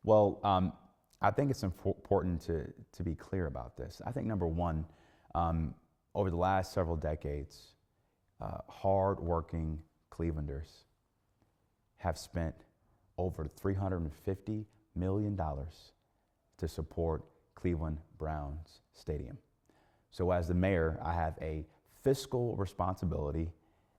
Well, I think it's important to be clear about this. I think number one, over the last several decades, hard-working Clevelanders have spent over $350 million to support Cleveland Browns Stadium. So as the mayor, I have a fiscal responsibility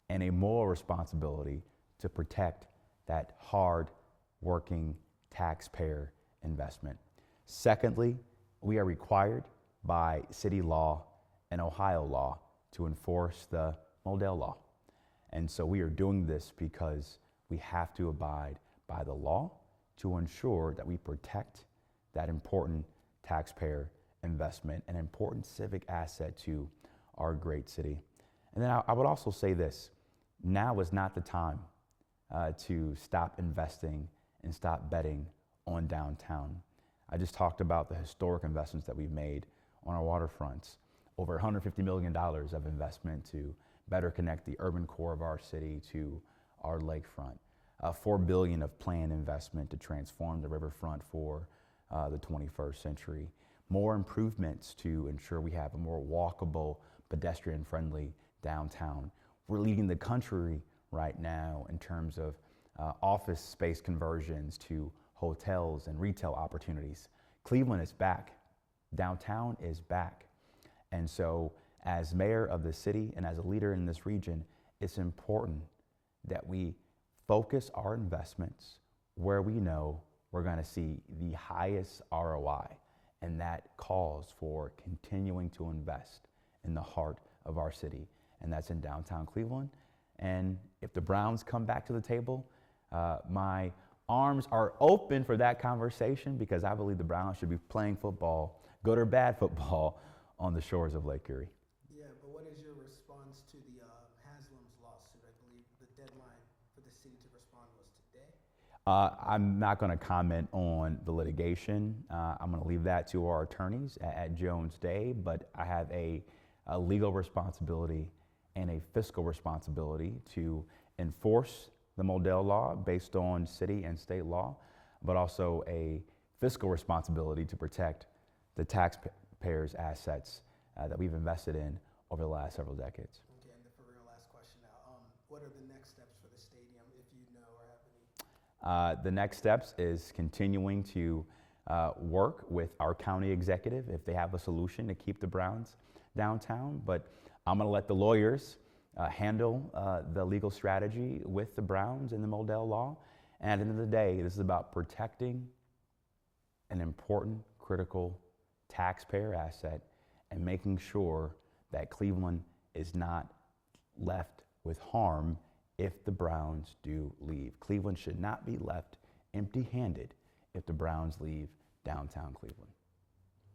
and a moral responsibility to protect that hard-working taxpayer investment. Secondly, we are required by city law and Ohio law to enforce the Modell law. And so we are doing this because we have to abide by the law to ensure that we protect that important taxpayer investment, an important civic asset to our great city. And then I would also say this, now is not the time to stop investing and stop betting on downtown. I just talked about the historic investments that we've made on our waterfronts. Over $150 million of investment to better connect the urban core of our city to our lakefront. $4 billion of planned investment to transform the riverfront for the 21st century. More improvements to ensure we have a more walkable, pedestrian-friendly downtown. We're leading the country right now in terms of office space conversions to hotels and retail opportunities. Cleveland is back. Downtown is back. And so as mayor of the city and as a leader in this region, it's important that we focus our investments where we know we're going to see the highest ROI. And that calls for continuing to invest in the heart of our city, and that's in downtown Cleveland. And if the Browns come back to the table, my arms are open for that conversation because I believe the Browns should be playing football, good or bad football, on the shores of Lake Erie. Yeah, but what is your response to the Haslam's lawsuit? I believe the deadline for the city to respond was today. I'm not going to comment on the litigation. I'm going to leave that to our attorneys at Jones Day, but I have a legal responsibility and a fiscal responsibility to enforce the Modell law based on city and state law, but also a fiscal responsibility to protect the taxpayers' assets that we've invested in over the last several decades. Okay, and for real, last question now. What are the next steps for the stadium, if you know or have any? The next steps is continuing to work with our county executive if they have a solution to keep the Browns downtown, but I'm going to let the lawyers handle the legal strategy with the Browns and the Modell law. And at the end of the day, this is about protecting an important, critical taxpayer asset and making sure that Cleveland is not left with harm if the Browns do leave. Cleveland should not be left empty-handed if the Browns leave downtown Cleveland.